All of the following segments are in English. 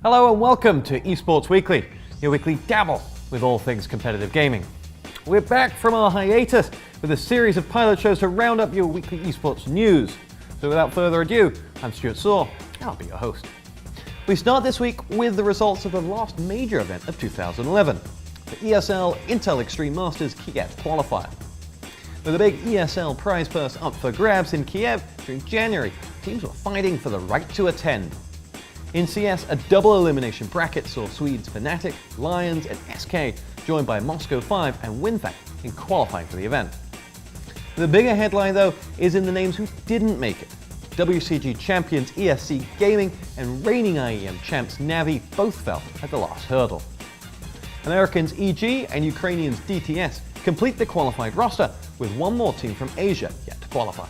Hello and welcome to Esports Weekly, your weekly dabble with all things competitive gaming. We're back from our hiatus with a series of pilot shows to round up your weekly esports news. So without further ado, I'm Stuart, and I'll be your host. We start this week with the results of the last major event of 2011, the ESL Intel Extreme Masters Kiev qualifier. With a big ESL prize purse up for grabs in Kiev during January, teams were fighting for the right to attend. In CS, a double elimination bracket saw Swedes Fnatic, Lions and SK joined by Moscow 5 and WinFact in qualifying for the event. The bigger headline though is in the names who didn't make it. WCG champions ESC Gaming and reigning IEM champs Navi both fell at the last hurdle. Americans EG and Ukrainians DTS complete the qualified roster with one more team from Asia yet to qualify.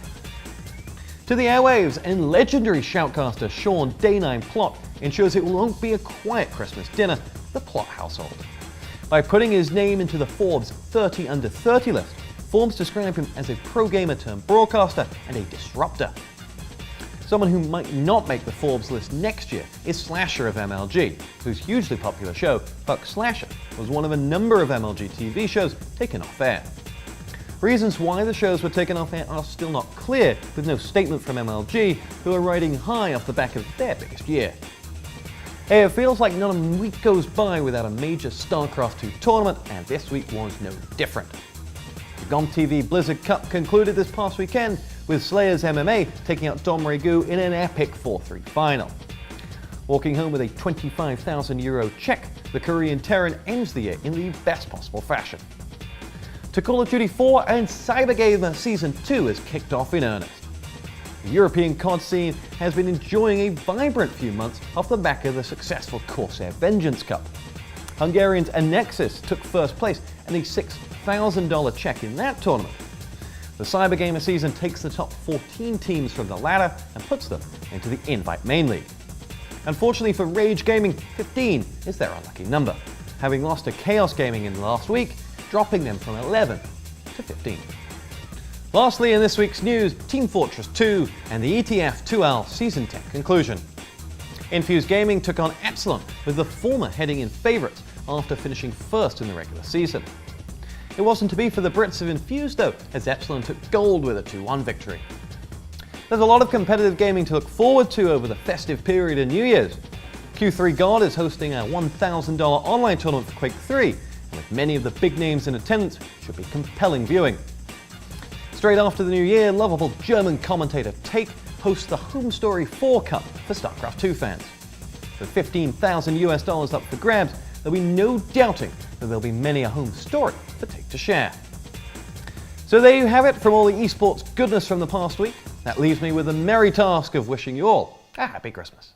To the airwaves, and legendary shoutcaster Sean Day9 Plot ensures it won't be a quiet Christmas dinner for the Plot household. By putting his name into the Forbes 30 Under 30 list, Forbes describe him as a pro gamer turned broadcaster and a disruptor. Someone who might not make the Forbes list next year is Slasher of MLG, whose hugely popular show, Fuck Slasher, was one of a number of MLG TV shows taken off air. Reasons why the shows were taken off air are still not clear, with no statement from MLG, who are riding high off the back of their biggest year. Hey, it feels like not a week goes by without a major StarCraft 2 tournament, and this week was no different. The GOM TV Blizzard Cup concluded this past weekend, with Slayers MMA taking out Dom Regu in an epic 4-3 final. Walking home with a €25,000 check, the Korean Terran ends the year in the best possible fashion. To Call of Duty 4 and Cybergamer Season 2 has kicked off in earnest. The European COD scene has been enjoying a vibrant few months off the back of the successful Corsair Vengeance Cup. Hungarians Annexus took first place and a $6,000 check in that tournament. The Cybergamer season takes the top 14 teams from the ladder and puts them into the Invite Main League. Unfortunately for Rage Gaming, 15 is their unlucky number, having lost to Chaos Gaming in the last week, dropping them from 11 to 15. Lastly, in this week's news, Team Fortress 2 and the ETF 2L Season 10 conclusion. Infuse Gaming took on Epsilon, with the former heading in favourites after finishing first in the regular season. It wasn't to be for the Brits of Infuse though, as Epsilon took gold with a 2-1 victory. There's a lot of competitive gaming to look forward to over the festive period and New Year's. Q3 God is hosting a $1,000 online tournament for Quake 3, and with many of the big names in attendance, should be compelling viewing. Straight after the new year, lovable German commentator Take hosts the Home Story 4 Cup for StarCraft 2 fans. With $15,000 up for grabs, there'll be no doubting that there'll be many a home story for Take to share. So there you have it from all the esports goodness from the past week. That leaves me with the merry task of wishing you all a happy Christmas.